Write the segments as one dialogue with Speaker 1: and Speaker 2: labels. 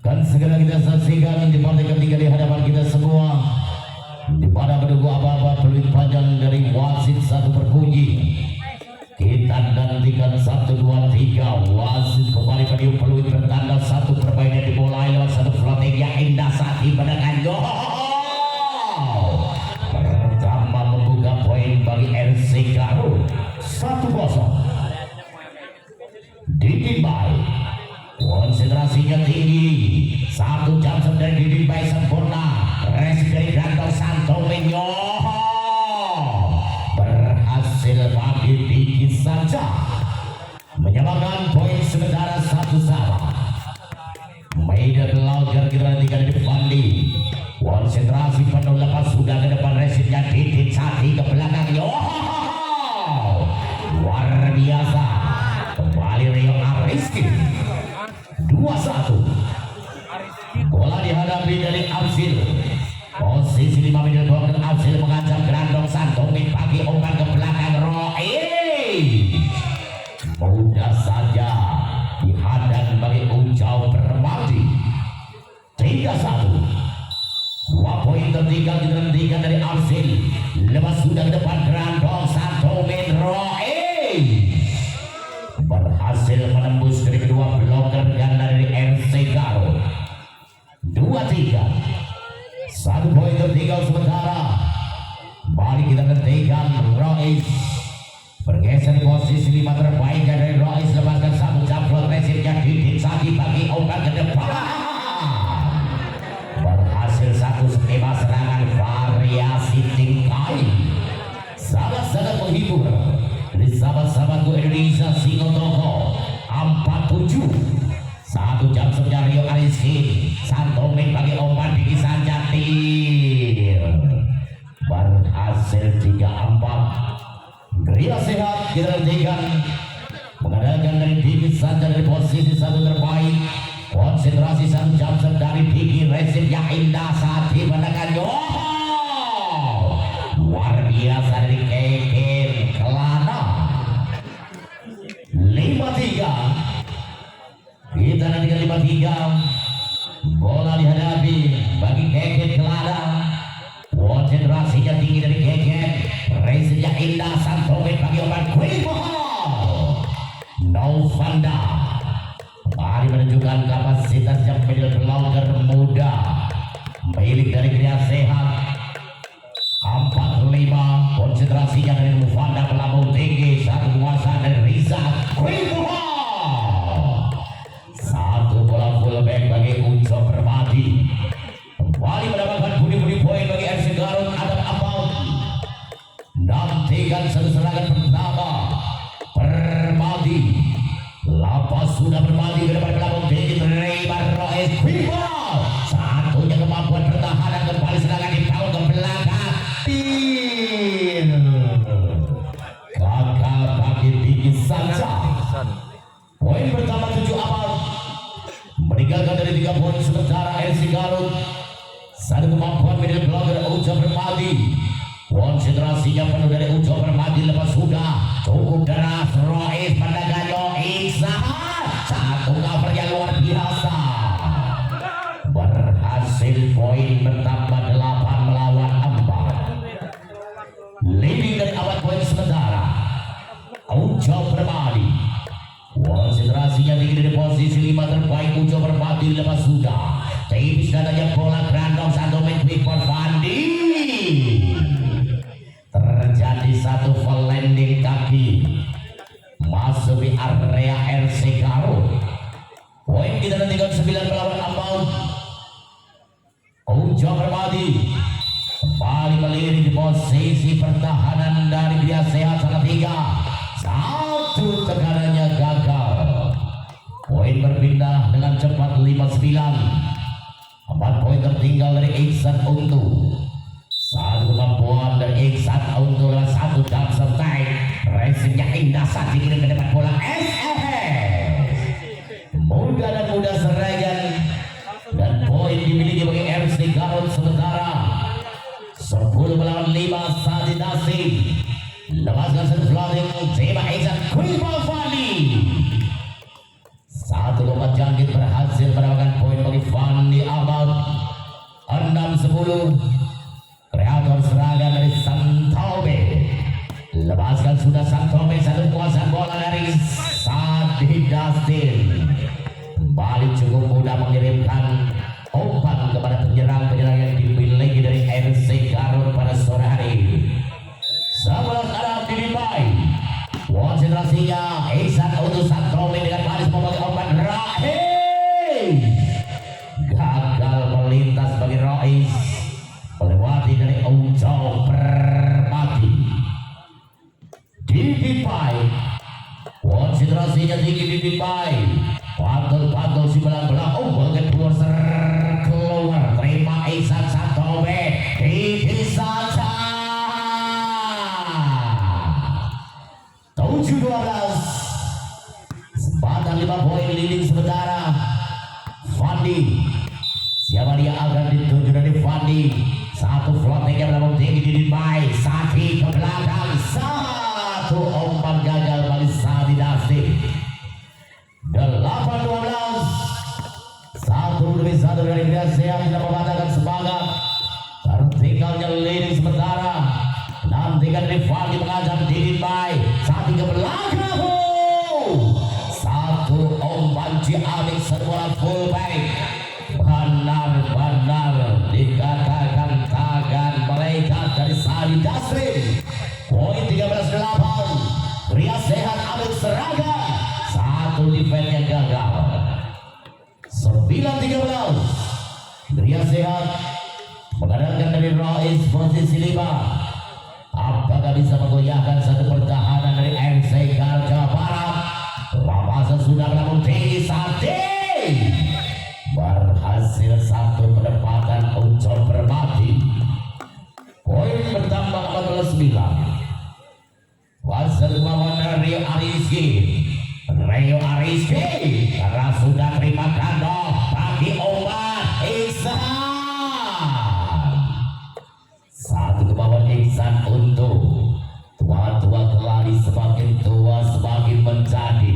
Speaker 1: Kan segera kita saksikan di partai ketiga di hadapan kita semua, di mana menunggu apa-apa peluit panjang dari wasit satu berkunci. Kita nantikan 1, 2, 3. Wasit kembali meniup peluit bertanda satu permainan dimulai lewat satu floating yang indah saat dimenangkan gol. Pertama membuka poin bagi RC Garut 1-0. Didimbai konsentrasinya tinggi, 1 jam dari Didimbai sempurna. Resi dari Grandong Santo Menyo berhasil bagi dikit saja menyamakan poin sementara 1-1. Meida Belauger kita nantikan di depan di konsentrasi penuh lepas sudah ke depan. Resipnya dikit sati ke belakang. Luar biasa. Kembali Rio Ariski 2-1. Bola dihadapi dari Absil. Posisi 5 menit belakang Absil mengancam Grandong Santo pagi umpan ke belakang. Roy mudah saja dihadang bagi Ujau Permati. 3-1. 2 poin tertinggal dihentikan dari Absil. Lepas sudah ke depan Grandong Santo Roy berhasil menembus dari kedua bloker ganda dari RC Garut. 2-3. 1 poin tertinggal sementara. Balik kita hentikan Rois bergeser di posisi 5 terbaik dari Rois. Lepaskan 1 jump resipnya dikit sati bagi umpan ke depan. Berhasil 1 skema serangan variasi tingkai sangat-sangat menghibur dari sahabat-sahabatku Indonesia Singotoko. 47. 1 jam sebentar Rio Ariski Santo Ming bagi umpan tinggi saja berhasil 3-4. Gria sehat kita hentikan mengadakan dari Diki saja dari posisi 1 terbaik. Konsentrasi 1 jam dari Diki. Resip yang indah saat dimenangkan. Luar biasa dari Keken Kelana. 5-3. Kita nantikan 5-3. Bola dihadapi bagi Keken Kelana. Konsentrasinya tinggi dari Keken. Resipnya indah Santomen bagi umpan quick ball. Novanda kembali menunjukkan kapasitas yang middle blocker muda milik dari Gria sehat. 4-5. Konsentrasinya dari Novanda melambung tinggi. 1 kuasa dari Riza quick ball. 1 bola fullback bagi Ujo Permati. Kembali mendapatkan budi-budi poin bagi RC Garut. Ada Apaut nantikan 1 serangan pertama. Permati lapas sudah Permati ke depan melambung tinggi. Terima Roes quick ball. Satunya kemampuan pertahanan. Kembali serangan di tahun ke belakang. Kakak bagi dikit saja. Poin pertama 7 Apaut meninggalkan dari 3 poin sementara RC Garut. 1 kemampuan middle blocker Ujo Permati. Konsentrasinya penuh dari Ujo Permati. Lepas sudah cukup deras. Rois pendaganyo Iksan. 1 cover yang luar biasa. Berhasil poin bertambah 8 melawan 4. Leading dari Apaut poin sementara Ujo Permati. Konsentrasinya tinggi dari posisi 5 terbaik. Ujo Permati lepas sudah tipis datanya bola Grandong Santo Quickball Fandi. Terjadi 1 full landing kaki masuk di area RC Garut. Poin kita nantikan 9 melawan 4. Ujo Permati kembali melirik di posisi pertahanan dari Gria sehat. 1 tekanannya gagal. Poin berpindah dengan cepat 5-9. 4 poin tertinggal dari Iksan Untu. 1 kemampuan dari Iksan Untu lewat 1 jump sertai. Resipnya indah saat dikirim ke depan bola SS. Mudah dan mudah serangan dan poin dimiliki bagi RC Garut sementara 10 melawan 5. Sanitasi lepaskan satu floating. Coba Iksan quick ball Fandi. 1 lompat jangkit berhasil mendapatkan poin bagi Fandi. Kreator serangan dari Santobe. Lepaskan sudah Santobe, satu kuasa bola dari Sadi Dustin. Kembali cukup mudah mengirimkan umpan kepada penyerang-penyerang yang dimiliki dari RC Garut pada sore hari ini. Sebelah kanan dimiliki konsentrasinya Ihsan untuk Santobe dengan baris membagi umpan Rahim. Gagal melintas bagi Rois, melewati dari Ujo Permati. Dipipai konsentrasinya tinggi dipipai. Pantul si belang-belang bagian keluar keluar. Terima Ihsan Santobe di saja 7-12. Sebatang 5 poin leading sementara. Fandi, siapa dia akan dituju dari Fandi. Satu floatingnya berlalu tinggi di Dipai. Sati ke belakang, satu umpan gagal bagi Sati Dasti. 8-12. Satu demi satu dari Gria Sehat tidak mematahkan semangat. Tertinggalnya leading sementara. Nantikan dari Fandi mengajak di Dipai. Sati ke belakang. Satu umpan Ciamik sebuah fullback. Benar-benar dikatakan tangan malaikat dari Sadi Dasrin. Poin 13-8. Gria Sehat ambil serangan. Satu defense yang gagal. 9-13. Gria Sehat mengandalkan dari Rois posisi 5. Apakah bisa menggoyahkan satu pertahanan dari MC Garut Jawa Barat? Lapasan sudah berlalu tinggi. Sadi berhasil satu penempatan Ujo Permati. Poin bertambah 14-9. Wasit lawan Rio Ariski. Rio Ariski karena sudah terima kado bagi Omar Ihsan. Satu kemauan Ihsan untuk tua-tua kelari, semakin tua semakin menjadi.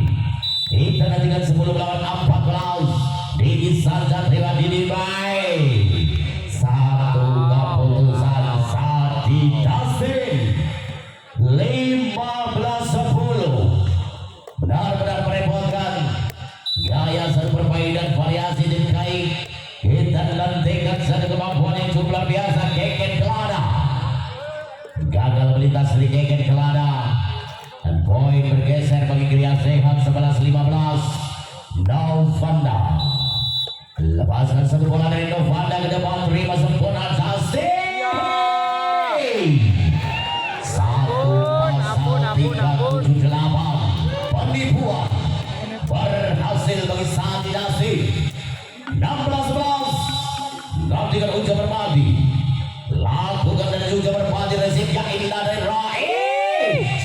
Speaker 1: Kita nantikan 10 lawan 14. Didi Sarjan terima Didi baik. Satu keputusan Sadi Dustin 15-10. Benar-benar merepotkan. Gaya satu permainan variasi terkait. Kita nantikan satu kemampuan yang cukup luar biasa. Keken Kelada gagal melintas di Keken Kelada. Dan poin bergeser bagi Gria Sehat 11-15. Novanda lepaskan satu bola dari Novanda ke depan, terima sempurna Dustin. Satu pasal 378 penipuan berhasil bagi Sati Dustin. 16-11. Nantikan Ujo Permati. Lakukan dari Ujo Permati, resipnya indah dari Rai.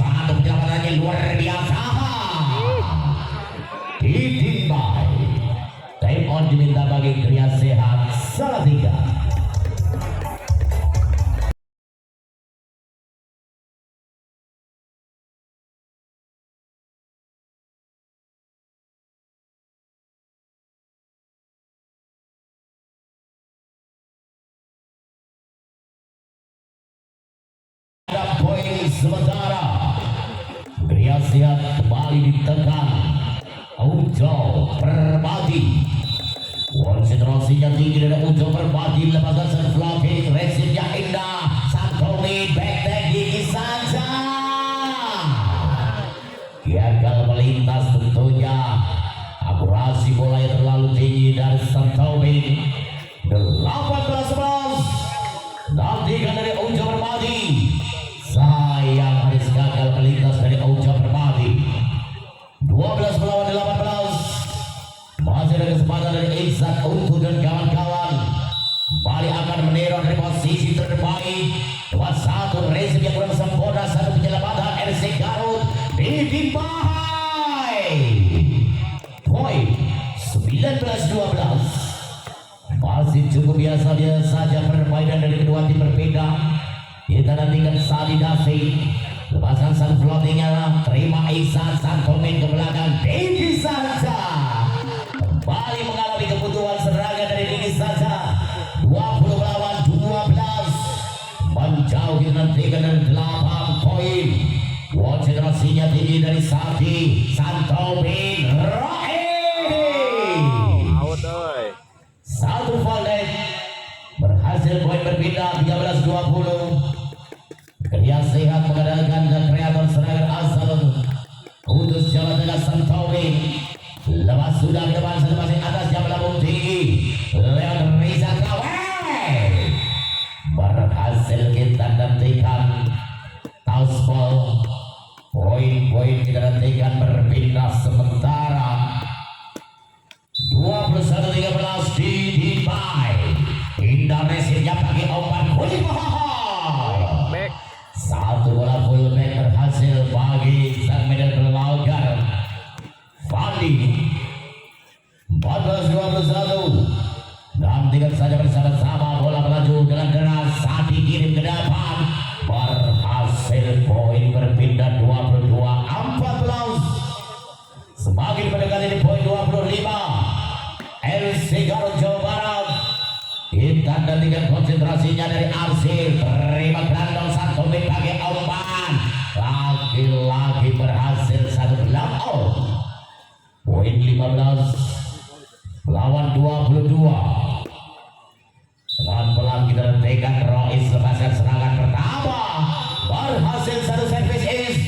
Speaker 1: Satu penjelamatannya luar biasa. Ditimbai. Time on diminta bagi Gria Sehat Salatiga. Ada poin sementara. Gria Sehat kembali ditekan. Ujo Permati. Konsentrasinya tinggi dari Ujo Permati. Lepaskan set flopping. Resipnya indah. Santoni back gigi saja. Gagal melintas tentunya. Akurasi bola yang terlalu tinggi dari Santoni. 18-11. Nantikan dari Ujo Permati. Sayang harus gagal melintas dari Ujo Permati. 12 melawan 18. Masih ada kesempatan dari Ihsan untuk dan kawan-kawan. Bali akan meneror dari posisi terbaik. 21 resip yang kurang sempurna. Satu penyelamatan RC Garut ditimpai. Poin 19-12. Masih cukup biasa saja permainan dari kedua tim berbeda. Kita nantikan Sadi Dasi. Lepasan satu floatingnya, terima Ihsan Santomen ke belakang. Didi saja kembali mengalami kebutuhan serangan dari Didi saja. 20 melawan 12. dengan 3 dan 8 poin. Konsentrasinya tinggi dari Sati Santobin
Speaker 2: Out oi.
Speaker 1: satu valet berhasil poin berpindah 13-20. Kerja sehat mengandalkan dan kreator serangan asal putus Jawa Tengah Santobin. Lepas sudah ke depan satu masing atas yang melambung tinggi. Leon Riza Kawai berhasil kita nantikan Tauspol. Poin-poin kita nantikan berpindah sementara 21-13 di Dubai. Indonesia pakai umpan kulit.
Speaker 2: Back.
Speaker 1: Satu bola fullback berhasil bagi sang medan pelanggar Fandi. 14-21. Nantikan saja bersama-sama bola melaju dengan deras saat dikirim ke depan. Berhasil poin berpindah 22-14. Semakin mendekati di poin 25. RC Garut Jawa Barat. Kita nantikan konsentrasinya dari Arsir. Terima gelandang satu pakai umpan. Lagi-lagi berhasil satu block out. Poin 15 lawan 22. Dengan pelan kita nantikan Rois lepaskan serangan pertama. Berhasil satu servis is.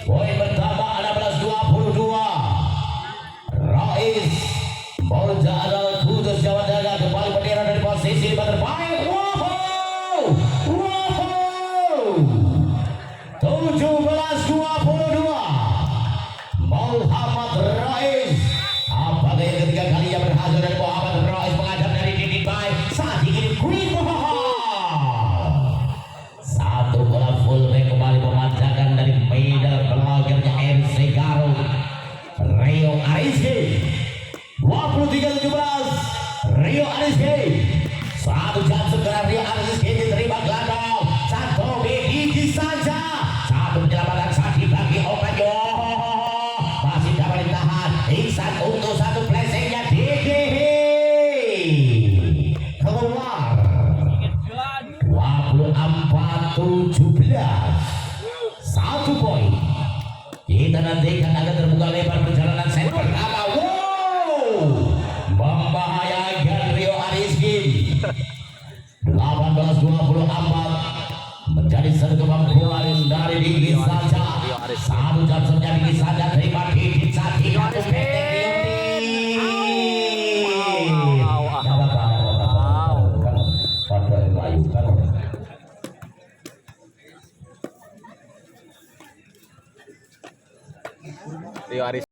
Speaker 1: Poin bertambah 16-22. Rois Bolja adalah Kudus Jawa Tengah kembali bendera dari posisi terbaik. Wow, 17-22. Muhammad Rais. Apakah yang ketiga kalinya berhasil dari Muhammad Rais menghadap dari titik baik saat dikirim quick ball. Satu bola fullback kembali memanjakan dari medan pelagarnya RC Garut Rio Arizki. 23-17 Rio Arizki. Satu jam segera Rio Arizki diterima gelandang satu begini saja. Satu penyelamatan saat dibagi Opanyo masih dapat ditahan. Iksan untuk satu flashingnya Diki keluar. 24-17. Satu poin. Kita nantikan akan terbuka lebar perjalanan set pertama. Membahayakan Rio Arizki. 18-24 menjadi satu kemampuan dari Diki saja. Satu jam saja Diki saja terima Diki saja tidak
Speaker 2: Rio Aris.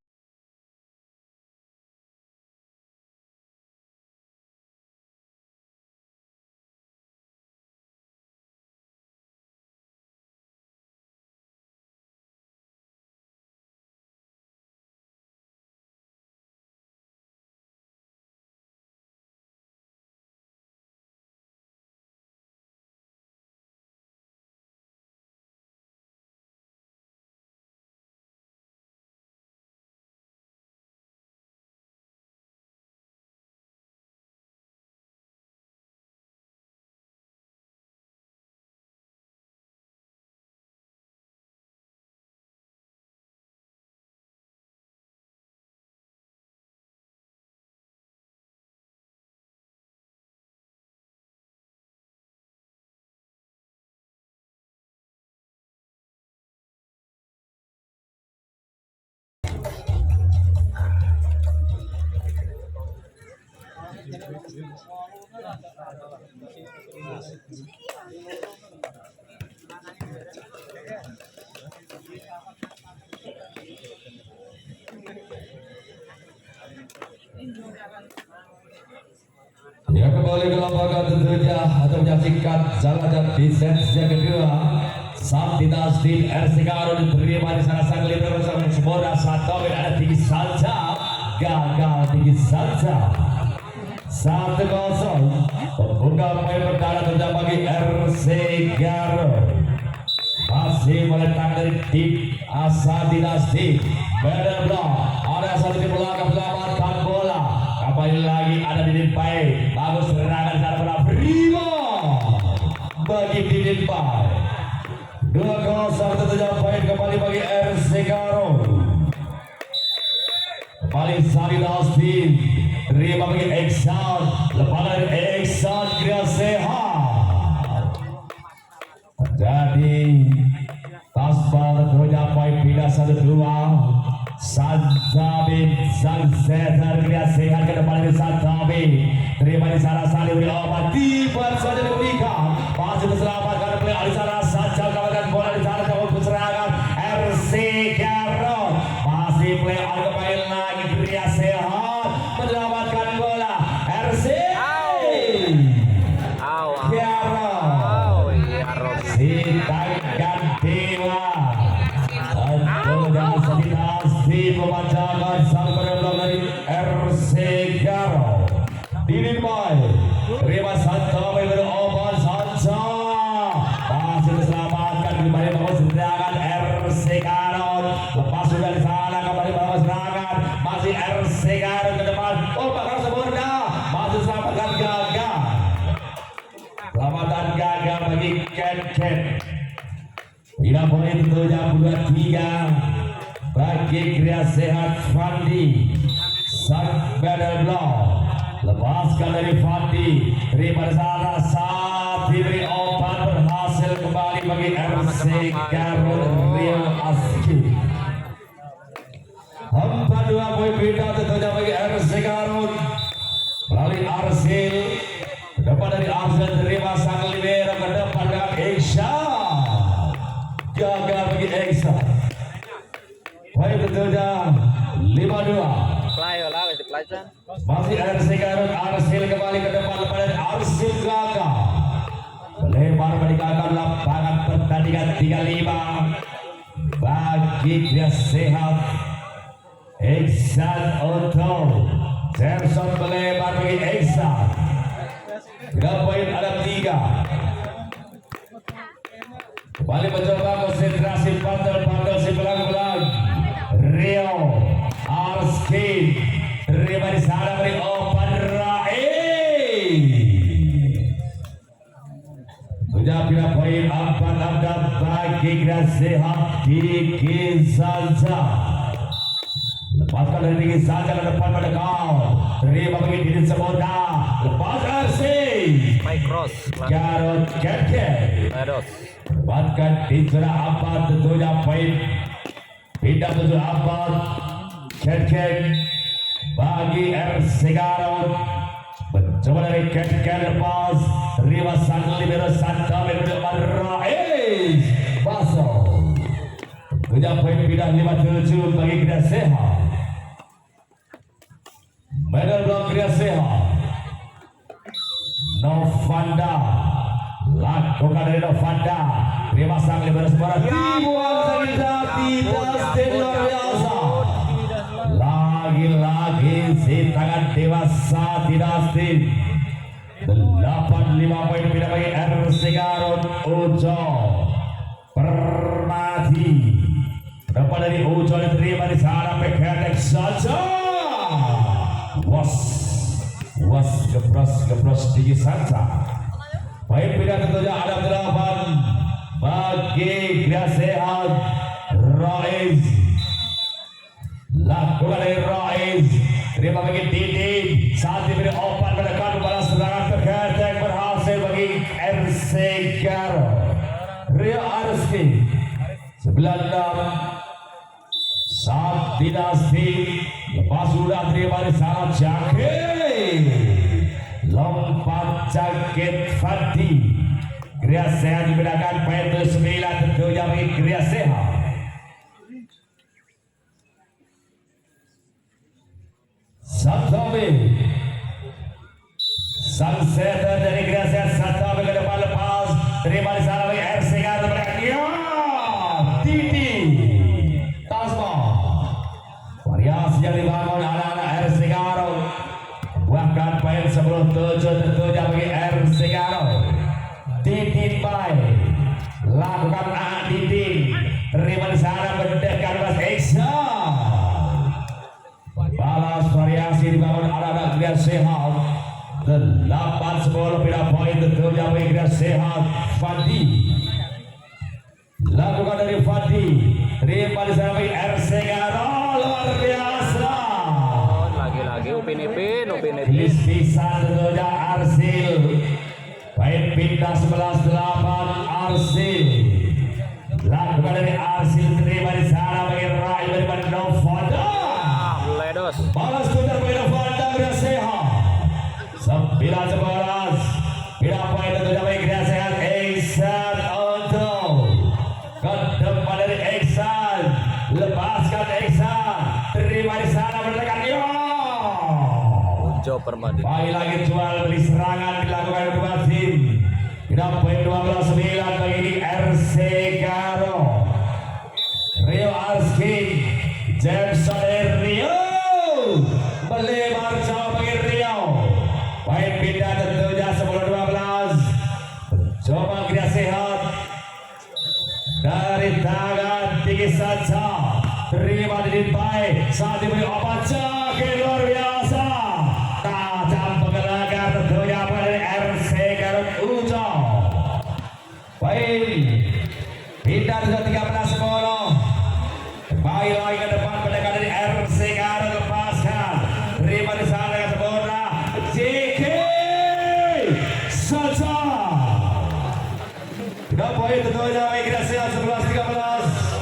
Speaker 3: Ya, kembali ke lapangan tentunya atau menyaksikan jalannya di sesi yang kedua. Sakti Tasdin RC Garut diterima di sana sang leader bersama Semoda Satomin ada tinggi saja, gagal tinggi saja. 1-0 pembuka poin pertama terjadi bagi RC Garut. Masih meletak dari tim Asa Dinasti. Benar blok ada satu di belakang selamatkan bola. Kembali lagi ada Didin Pai. Bagus serangan sana bola prima bagi Didin Pai. 2-0 tentunya poin kembali bagi RC Garut. Kembali Salih Nastin terima bagi Eksan, lepas dari Eksan Gria Sehat. Jadi Tasbal tentunya poin pindah 1-2. Santabin sang setar Gria Sehat ke depan dari Santabin terima di sana Salih beri obat tiba saja diberikan masih terselamatkan oleh Alisara saja kawakan bola di sana campur serangan RC Garut masih play on kembali lagi Gria Sehat menyelamatkan bola RC Garut si tangan dewa atau dan sedikasi membacakan sang penerang dari RC Garut Dirimai terima Santa berobat saja masih terselamatkan kembali bawa serangan RC Garut lepas sudah di sana kembali bawa serangan masih RC Garut ke depan bakar sempurna masih selamatkan gagal selamatan gagal bagi Ken bila poin tentunya 23 bagi Gria Sehat Fandi sang medal block lepaskan dari Fandi terima di sana saat diberi obat berhasil kembali bagi RC Garut Rio Aski 4-2 poin pindah tentunya bagi RC Garut melalui Arsil ke depan dari Arsil terima sang libero ke depan dengan Iksan gagal bagi Iksan poin tentunya 5-2 masih RC Garut Arsil kembali ke depan lepas dari Arsil gagal melebar meninggalkan lapangan pertandingan 35 bagi Gria Sehat Iksan untuk Gerson melebar bagi Iksan poin ada 3 kembali mencoba konsentrasi pantel si belang-belang Rio Arski terima di sana beri open sudah bila poin 4 bagi Gria Sehat Diki Salsa lepaskan dari Diki Salsa ke depan pada kau terima bagi Didin Semoda lepas RC
Speaker 2: Cross
Speaker 3: Garut Keke lepaskan di zona 4 tentunya poin pindah ke zona 4 Keke bagi RC Garut mencoba dari Ken lepas terima sang libero Santa berdepan Rais Baso punya poin pindah 57 bagi Gria Sehat medal blok Gria Sehat Novanda lakukan dari Novanda terima sang libero Separa dibuang saja tidak luar biasa lagi-lagi si tangan dewasa tidak asing 85 poin pindah bagi RC Garut Ujo Permadi dapat dari Ujo diterima di sana Peketek saja was gebros tinggi saja poin pindah tentunya ada 8 bagi Gria Sehat Roiz lakukan dari Roiz terima bagi Didi saat diberi opan menekan balas serangan Peketek berhasil bagi RC Garut Rio Arski 96 saat dinasti lepas sudah terima di sana Jakit lompat Jakit Fadi Gria Sehat dibedakan poin 9 tentunya bagi Gria Sehat Santobi sang setter dari Gria Sehat Santobi ke depan lepas terima di sana bagi RC Garut berani Titi Tasma variasi yang dibangun anak-anak RC Garut buahkan poin sebelum 7 tentunya bagi RC Garut Titi Pai lakukan Titi terima di sana mendekat Mas Iksan balas variasi dibangun anak-anak Gria Sehat 8-10 pindah poin tentunya bagi Gria Sehat Fadi Lakukan dari Fadi. Terima di sana bagi RC Garo. Luar biasa.
Speaker 2: Lagi-lagi Upin Ipin.
Speaker 3: Tulis bisa tentunya Arsil. Baik pindah 11-8 Arsil. Lakukan dari Arsil. Terima di sana bagi Rai dari Novanda.
Speaker 2: Ledos.
Speaker 3: Balas putar bagi Novanda sudah sehat. 9-11. Bila poin tentunya bagi Gria sehat. Iksan untuk ke depan dari Iksan. Lepaskan Iksan. Terima di sana berdekat.
Speaker 2: Ujo Permadi.
Speaker 3: Baik lagi jual beli serangan dilakukan kedua tim. Kita poin 12-9 bagi di RC Garo. Rio Arski, Jameson Rio, melebar jauh bagi Rio. Baik pindah tentunya 10-12. Coba Gria sehat dari tangan tinggi saja. Terima di baik saat diberi obat jaga luar biasa. Tajam penggelagar tentunya pada RC Garut Ujo. Baik pindah sudah 13-10. Baik lagi ke depan pendekat dari RC Garut lepaskan. Terima di sana dengan sempurna. JK saja. Kita poin tentunya baik kita sehat 11-13.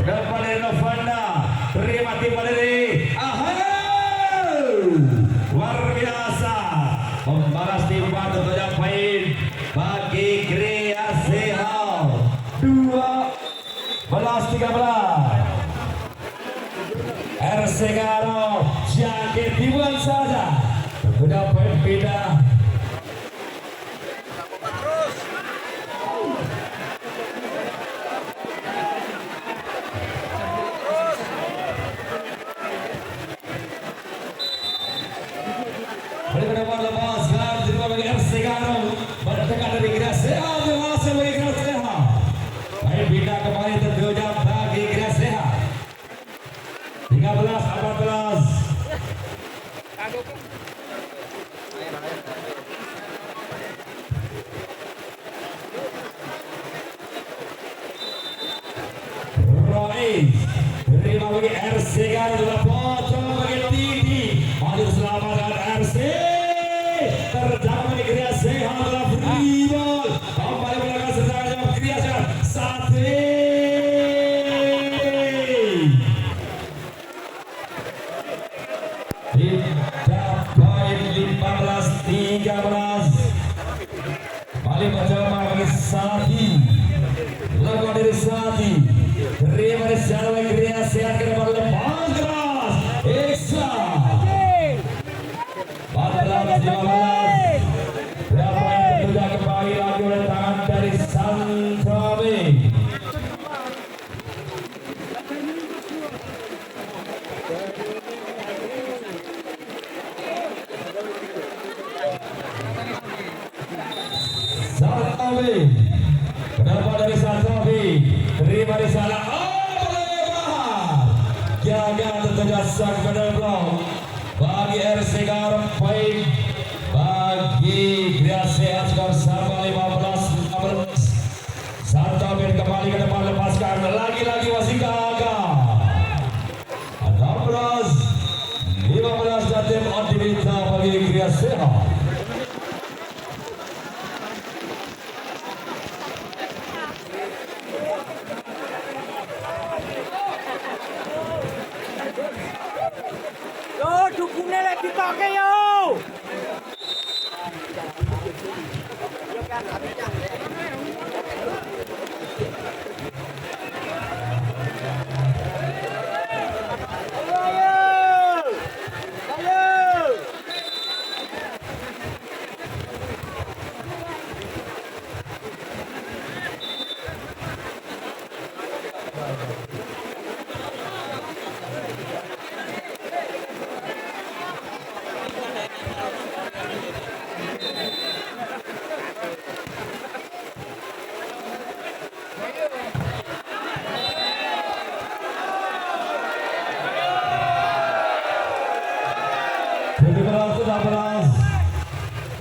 Speaker 3: Dapat dari Novanda. Terima tiba dari luar biasa. Membalas timba tentunya poin bagi Gria Sehat 12-13. RC Garo jaket dibuang saja. Tentunya poin pindah. Lepaskan terima bagi RC Garo. Berdekat dari Gria Sehat. Berhasil bagi Gria Sehat. Baik pindah kembali tentunya bagi Gria Sehat. 13-14. Rois terima bagi RC Garo. Sudah potong bagi Titi. Maju selamatkan RC. Terjangkau bagi Gria Sehat adalah free ball. Kembali melakukan serangan Gria Sehat. Sate. Tidak poin 15-13. Kembali mencoba bagi Sati. Lakukan dari Sati. Terima di sana bagi Gria Sehat ke depan lepas keras. Iksan. 14-15. Berapa yang tentunya kembali lagi oleh tangan dari Santomi. Santomi. Kenapa dari Santomi? Terima di sana. Gagal tentunya sang penerblok bagi RC Garo. Poin bagi Gria Sehat skor sama 15-16. Santomi kembali ke depan lepaskan. Lagi-lagi masih gagal. 16-15 dan tim Odinita bagi Gria Sehat.
Speaker 4: Yo, dukungnya lagi pakai yo.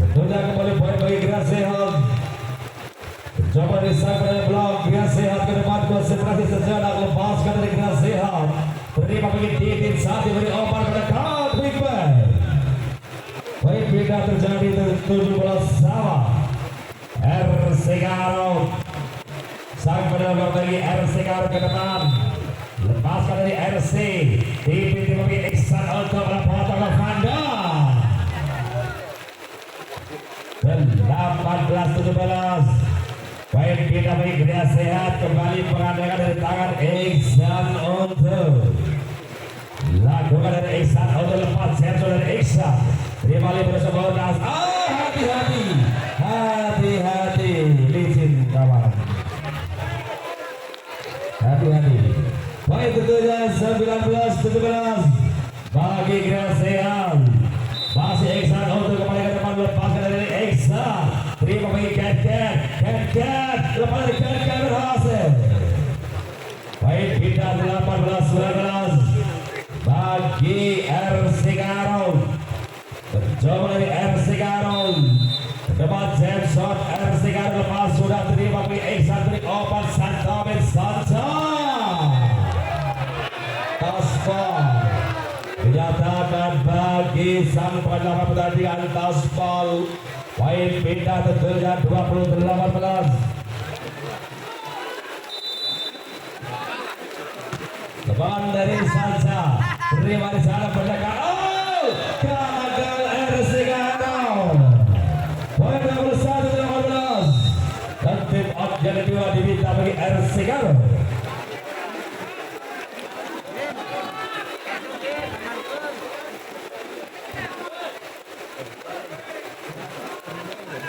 Speaker 4: Tentunya kembali poin
Speaker 3: bagi Gerak Sehat. Coba disang pada blok Gerak Sehat ke depan, konsentrasi sejenak, lepaskan dari Gerak Sehat. Terima bagi Titin saat diberi obat pada count big bang. Baik, beda terjadi 17 sama. RC Garut sang penembak bagi RC Garut ke depan, lepaskan dari RC. Titin bagi Iksan untuk melaporkan Lavanda. 18-17. Baik, kita bagi Gerak Sehat kembali mengandalkan dari tangan Iksan untuk lakukan dari Iksan untuk lepas serso dari Iksan. Terima kasih bersama bonus. Hati-hati, hati-hati, licin kawan. Hati-hati. Baik, tentunya 19-17 bagi Gerak Sehat. Masih Iksan untuk kembali ke depan, lepaskan dari Iksan. Terima bagi Cat-Cat, lepas dari Cat-Cat berhasil. Baik, kita 18-19 bagi RC Garut. Mencoba dari RC Garut. Depan jam shot RC Garut lepas sudah terima bagi Iksan, beri obat Santomen Sanca. Taspol dinyatakan bagi sang pendapat pertandingan Taspol. Poin pindah tentunya 20-18. Depan dari Sanca, terima di sana pendekat. Gagal RC Garut. Poin 21-18. Dan tim out yang kedua diminta bagi RC Garut.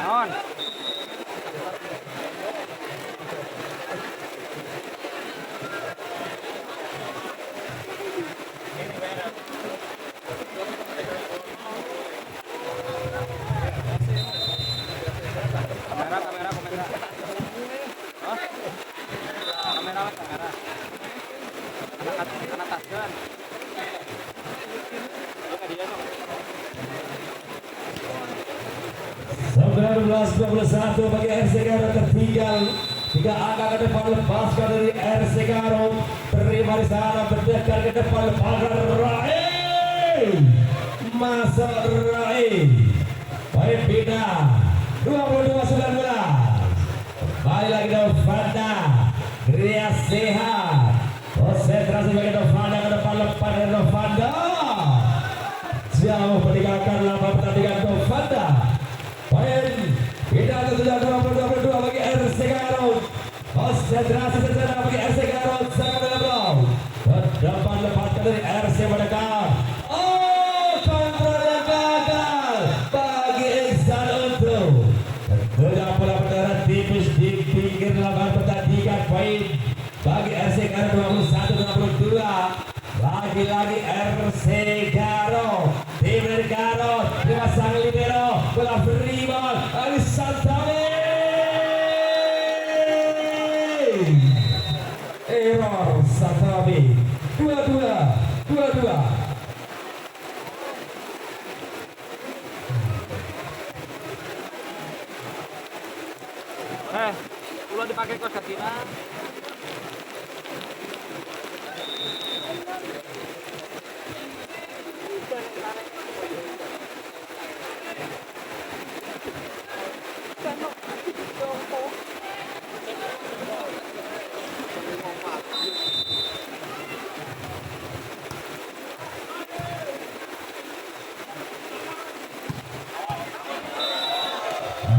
Speaker 2: On. Kamera. Oh. Kamera. Anak taskan. Buka dia dong.
Speaker 3: 19-21 bagi RC Garut, tertinggal 3 angka ke depan, lepaskan dari RC Garut. Terima di sana, berdekat ke depan, lepaskan Rai. Masuk Rai. Baik, pindah 22-19. Kembali lagi Novanda. Gerak Sehat. Konsentrasi bagi Novanda ke depan, lepas dari Novanda. Jauh meninggalkan lawan pertandingan Novanda. Poin kita sudah 22 bagi RC Garut. Konsentrasi sejenak bagi RC Garut. Sangat dalam ke depan, lepaskan dari RC mendekat. Kontrol yang gagal bagi Iksan untuk tentunya bola berdarah tipis di pinggir lapangan pertandingan. Poin bagi RC Garut 21-22. Lagi-lagi RC Garut. Tim dari Garut dipasang libero, bola free ball dari Santomen. Error Santomen. 22.
Speaker 2: Ulo dipakai kos kasina.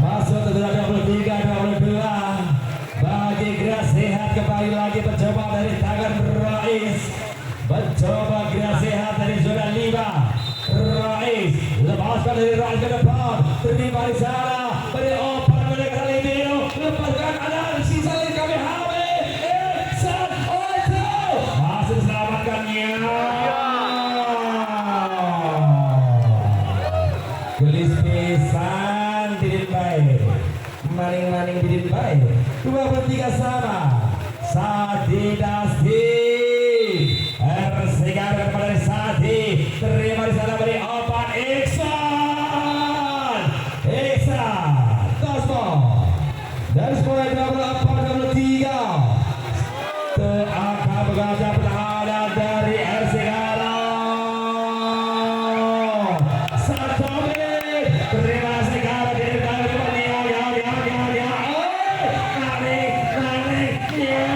Speaker 3: Masuk ke 23-22 bagi Gerak Sehat. Kembali lagi mencoba dari tangan Rais. Mencoba Gerak Sehat dari zona 5. Rais lepaskan dari Rais ke depan. Terima di sana. Beri open mereka kali ini. Lepaskan ada sisa lagi kami habis. Iksan Oto masih diselamatkannya. Gelis pisan tidak baik. Maning-maning tidak baik. 23 sama. Sadi Dasti. RC Garut kepada Sadi. Terima di sana beri open Iksan. akan bergajah pertahanan dari RC Garo. Satu menit. Terima kasih Garo di depan ya. Narik. Ya.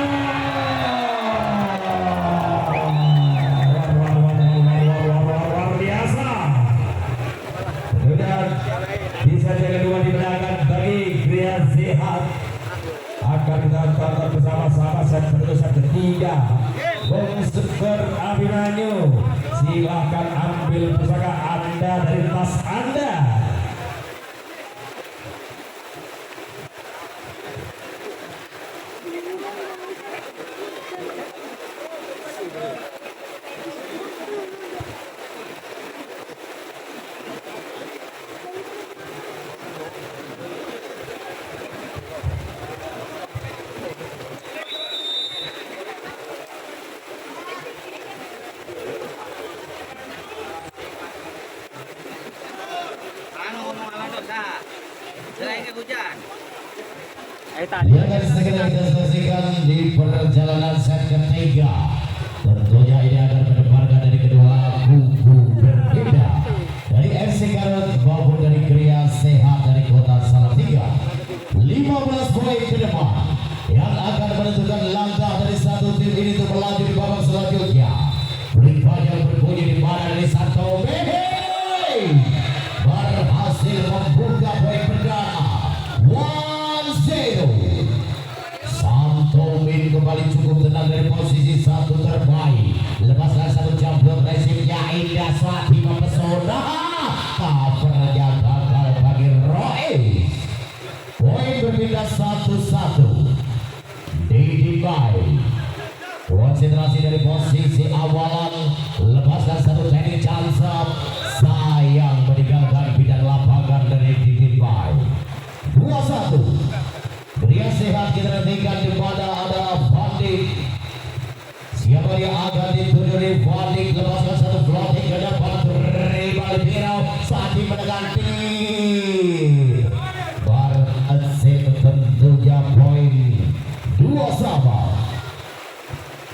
Speaker 3: Luar biasa. Sudah bisa jaga dua di belakang bagi Gria Sehat. Akan kita tonton bersama-sama set penutusan ketiga. Bung Super Abimanyu, silakan ambil pusaka Anda dari tas Anda.
Speaker 1: Yang akan segera kita saksikan di perjalanan set ketiga. Tentunya ini akan mendebarkan dari kedua kubu berbeda, dari RC Garut maupun dari Gria Sehat dari kota Salatiga. 15 poin ke depan yang akan menentukan langkah dari satu tim ini untuk melaju di babak selanjutnya. Rupanya berbunyi di mana dari Santo Mehe berhasil membuka poin perdana 1-0. Santo Min kembali cukup tenang dari posisi satu terbaik. Lepaskan satu jambul resipnya Indah Swati mempesona. Covernya gagal bagi Rois. Poin berpindah 1-1. Didi Bay konsentrasi dari posisi awalan. Lepaskan satu teknik cansap. Sayang meninggalkan bidang lapangan dari Didi Bay. 2-1. Gria Sehat kita nantikan di mana ada Vandik. Siapa yang akan dituju di Vandik? Lepaskan satu floating ke depan. Terima Pirau saat ini menegati. Berhasil tentunya poin 2-sama.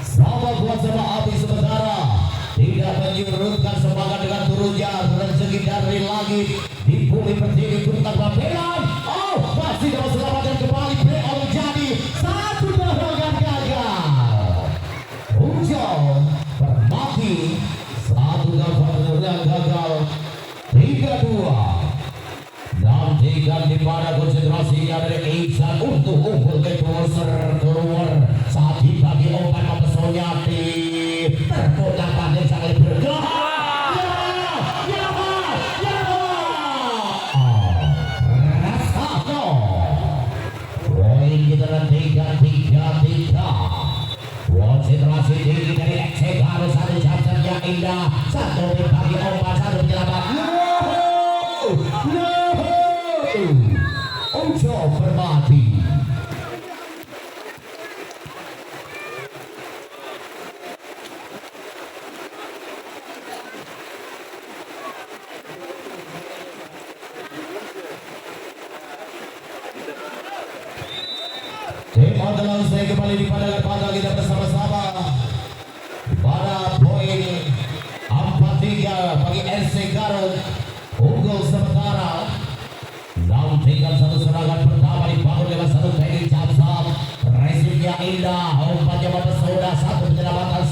Speaker 1: Sama buat sama api sementara tidak menyurutkan semangat dengan turunnya rezeki dari langit di bumi pertiwi tentang Bapelan. Masih dapat selamatkan kembali playoff menjadi satu tendangan gagal. Ujau Permati satu tendangan gagal. 3-2. Nantikan di mana konsentrasinya dari Iksan untuk unggul ke keluar saat dibagi umpan mempesona di terputar pandai sangat bergerak. Kita nantikan 3-3. Konsentrasi tinggi dari RC Garut. Satu jam indah. Satu dibagi umpan, satu penyelamat. Ujo Permati. Tim adalah saya kembali di pandangan kita bersama-sama pada poin 4-3 bagi RC Garut unggul sementara. Nantikan satu serangan pertama dibangun dengan satu teknik cansap. Resipnya indah, umpannya mempesona, satu penyelamatan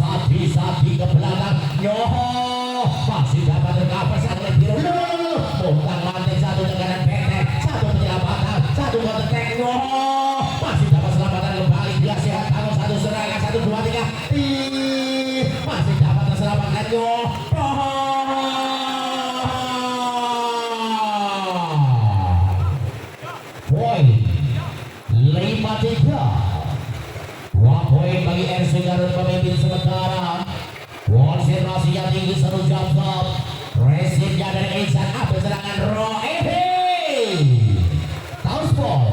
Speaker 1: Sati ke belakang. Yoho masih dapat tercover satu lebih dulu. Bukan lantai satu tekanan pendek, satu penyelamatan, satu kontak teknik. Yoho masih dapat selamatan kembali. Dia sehat, tangan satu serangan, 1, 2, 3. Masih dapat terselamatkan. Yoho poin 5-3. 2 poin bagi RC Garut pemimpin sementara. Konsentrasinya tinggi, satu jam stop. Resipnya dari Iksan, ambil serangan Roe. Tauspol.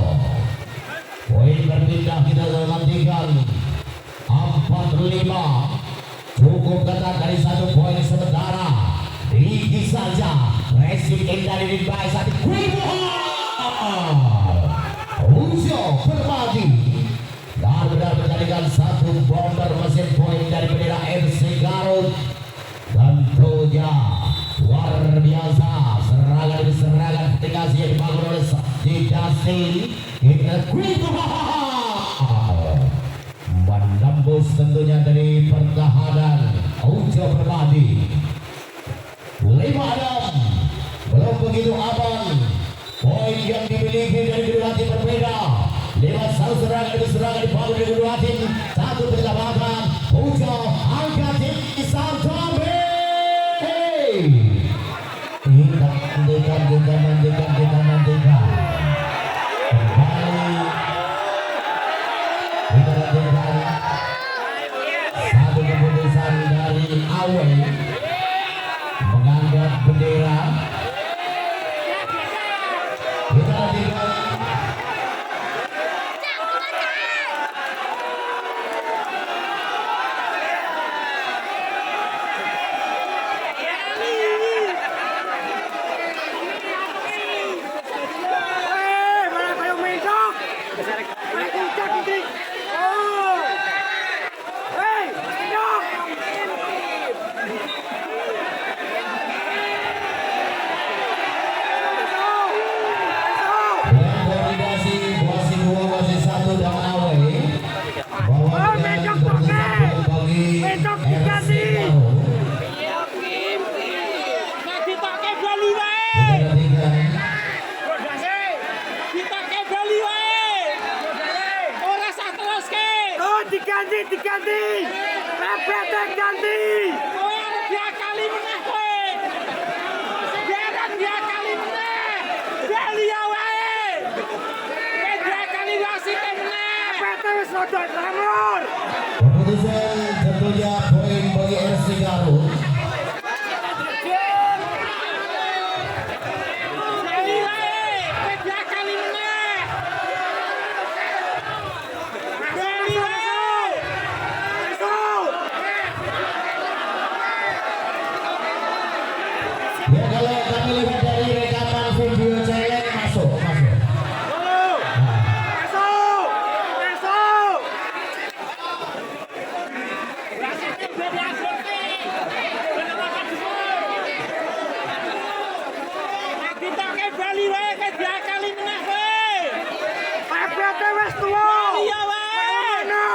Speaker 1: Poin berpindah kita nantikan 4-5. Cukup ketat dari 1 poin sementara. Tinggi saja. Resip indah dari baik saat Ujo Permati dan benar menjadikan 1 bomber mesin poin dari bendera FC Garut. Tentunya luar biasa serangan demi serangan ketika yang dibangun oleh Justin kita menembus tentunya dari pertahanan Ujo Permadi. 5-6 belum begitu aman. Poin yang dimiliki dari kedua tim berbeda. Lewat satu serangan demi serangan dibangun dari kedua tim. Satu perlawanan Ujo angkat tim Samsung. Nantikan. Kembali kita nantikan satu keputusan dari Awe mengangkat bendera. Kita nantikan.
Speaker 4: Mana kayo mentok? Mana kucak ini? Oh! Hei, mentok!
Speaker 1: Koordinasi wasit 2 wasit 1 dan Awe
Speaker 4: Mentok pakai! Mentok diganti!
Speaker 2: Ditake Bali wae. Ditake Bali wae. Ora sak teruske.
Speaker 4: Oh, diganti! Repete ganti!
Speaker 2: Kowe arep diakali meneh kowe. Biaran diakali meneh. Bali wae. Kowe diakali wasit meneh.
Speaker 4: Repete wis rada ngawur!
Speaker 1: Keputusan tentunya poin bagi RC Garut.
Speaker 2: Bali wae. Kowe diakali meneh. Bali wae.
Speaker 1: Ya kalau kami lihat dari rekaman video celeng masuk.
Speaker 4: Masuk!
Speaker 2: Ditake Bali wae kowe diakali meneh kowe.
Speaker 4: Repete wis tuwa!
Speaker 2: Iya wae.
Speaker 4: Mana?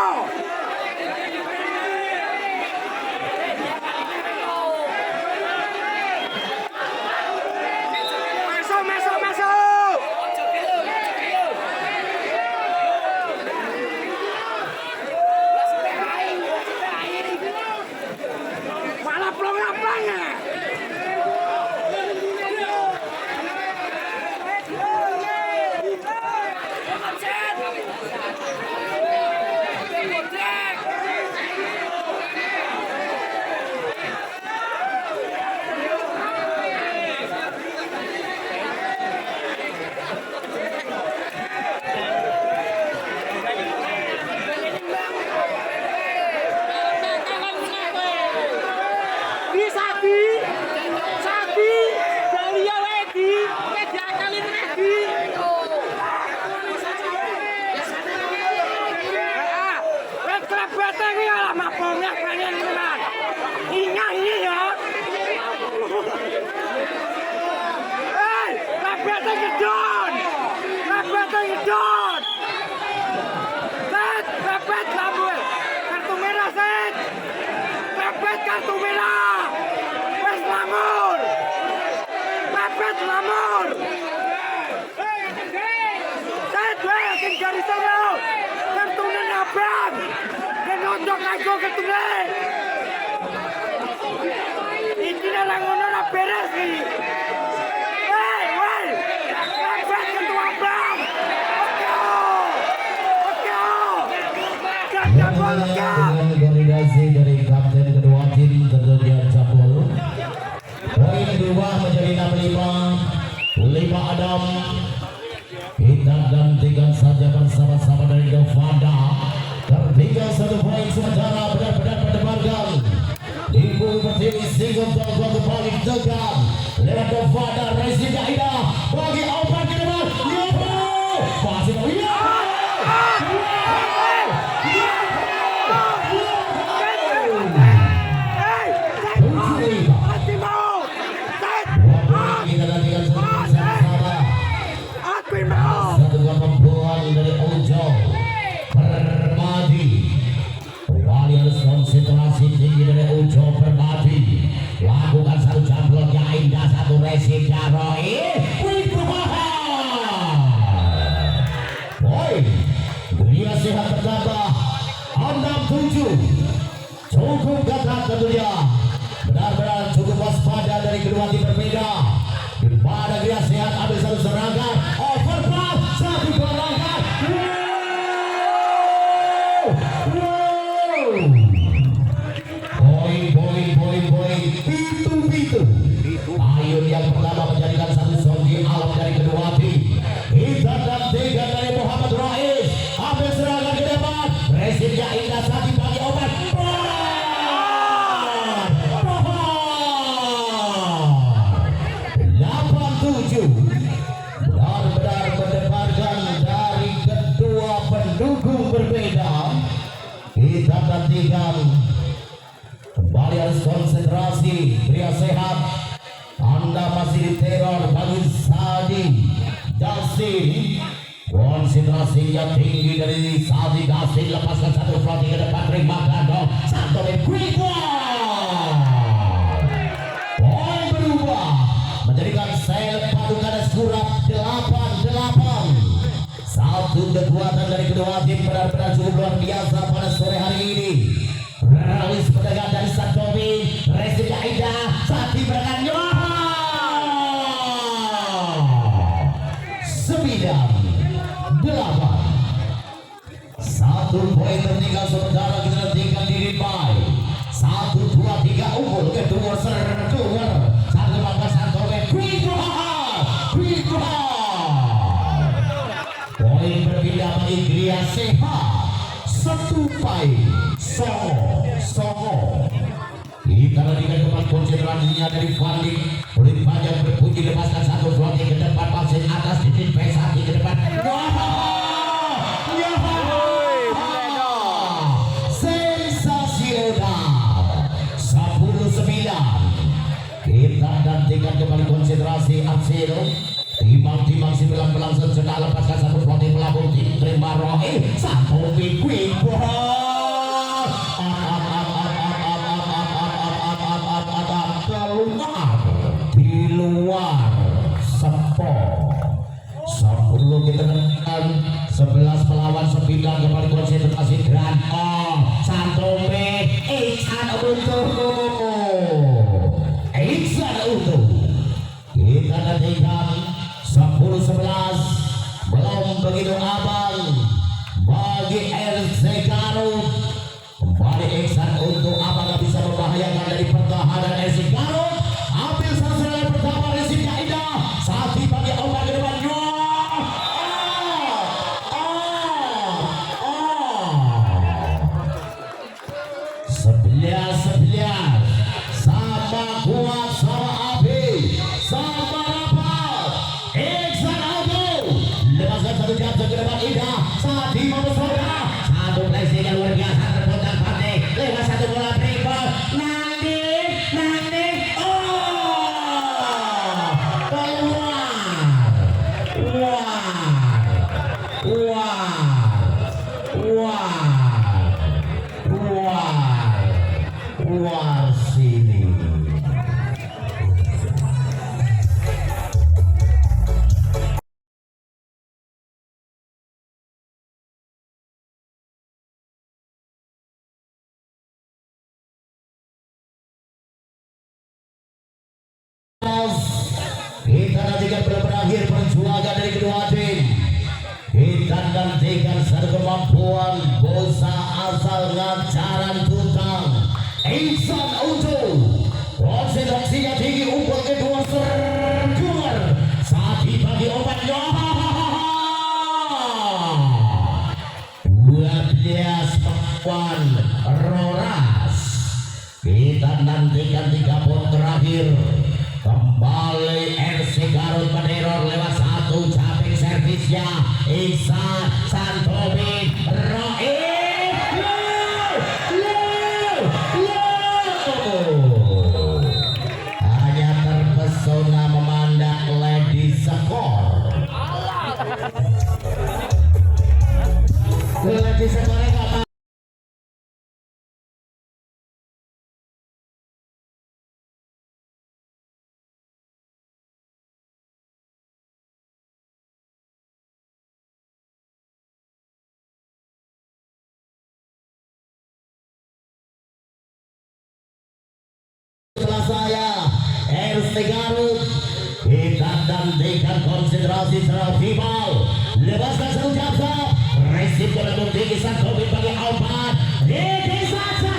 Speaker 4: Masuk! Malah belum lapangnya.
Speaker 2: Sapi, Bali wae di, kowe diakali meneh di.
Speaker 4: Wes repete iki lah mapongnya pengen tenan. Ingat ini ya. Hei, repete gedon. Set, repet kabel. Kartu merah set. Repet kartu merah. Wes lamur. Repet lamur. Set, wes sing garisan yo. Kartune nabrak. Kenodok aja kartune. Iki lah ngono ora beres iki. Hei, woi. Repet kartu abang.
Speaker 1: Dengan koordinasi dari kapten kedua tim tentunya Jabul. Poin 2 menjadi 65. 5 Adam. Kita gantikan saja bersama-sama dari Govanda. Tertinggal 1 poin sementara benar-benar berdebarkan. Ibu Pertiwi single gol kembali tegang. Lewat Govanda Rezi Ida bagi open ke depan. Masih Indah satu Resi Jaroi poin Gria Sehat bertambah 6-7 cukup gagah tentunya benar-benar cukup waspada dari kedua tim berbeda di pada Gria Sehat ambil satu serangan overpass satu serangan poin pitu Ayun yang pertama menjadikan satu zombie alam dari kedua tim kita dan tiga dari Muhammad Rais ambil serangan ke depan Presiden Indah Sati bagi obat 8-7 benar-benar mendebarkan dari kedua pendukung berbeda kita nantikan kembali harus konsentrasi Gria Sehat Anda masih diteror bagi Sadi Dasin konsentrasinya tinggi dari Sadi Dasin lepaskan satu floating ke depan terima gado satu quick poin berubah menjadikan sel padukan surat 8-8 satu kekuatan dari kedua tim benar-benar cukup luar biasa pada sore hari ini Ralis pedagang dari Santomi Resi Aida Sati berangkat 9-8 satu poin tertinggal sementara kita nantikan diri by 1-2-3 unggul kedua server satu maka Santomi quick poin berpindah bagi Gria Sehat satu poin Songo kita nantikan kembali konsentrasinya dari Fandi oleh banyak berpuji lepaskan satu floating ke depan pasir atas titik pesati ke depan sensasional 10-9 kita nantikan kembali konsentrasi Aksiro timbang-timbang 9 berlangsung sudah lepaskan satu floating melambung terima Roe satu quick di luar sepuluh kita tekan 11 melawan 9 kembali konsentrasi Grand Santomi Iksan untuk kita nantikan 10-11 belum begitu abang bagi RC Garut kembali Iksan untuk apakah bisa membahayakan dari pertahanan RC Garut ambil sasaran pertama Resi Aida Sati bagi obat ke depannya 11-11 sama kuat sama api sama rapat Iksan Auto lepaskan satu jatuh ke depan Ida Sati mau bersaudara satu placing yang luar biasa terputar partai lewat satu bola dribble nanti keluar sini kita nantikan berakhir perjuangan dari kedua tim kita nantikan satu kemampuan bosa asal ngacaran tutang Iksan Auto konsentrasinya tinggi umpan kedua sergumar Sati bagi obatnya 12 pakuan Roras kita nantikan 3 poin terakhir kembali RC Garut meneror lewat satu caping servisnya Iksan Santomi hanya terpesona memandang Lady Skor Lady Skor saya RC Garut kita nantikan konsentrasi secara vital. Lepaskan satu jabsa resip jalan tinggi sang covid bagi Alpat Diki saja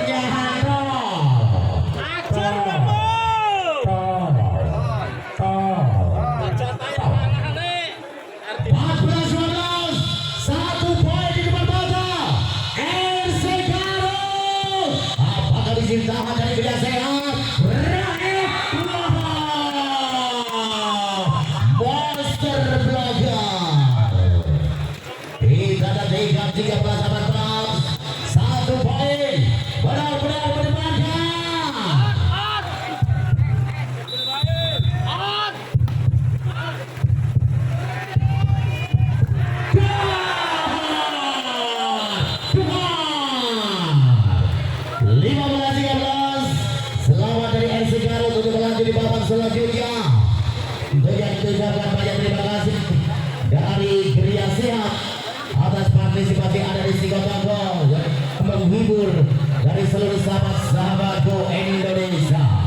Speaker 1: Nyaharo
Speaker 2: Ajar kamu. Bacatain aneh-aneh.
Speaker 1: 14-12 satu poin di depan mata RC Garut. Apakah bisa ditahan dari beda sehat Raif Monster Belajar. Kita nantikan 13-14 satu poin benar-benar mendepankan.
Speaker 2: Out.
Speaker 1: Lima 15-13 selamat dari RC Garut untuk melanjut di babak selanjutnya. Dengan ucapan banyak terima kasih dari Gria Sehat atas partisipasi ada di Kota Gol menghibur dari seluruh sahabat-sahabatku Indonesia.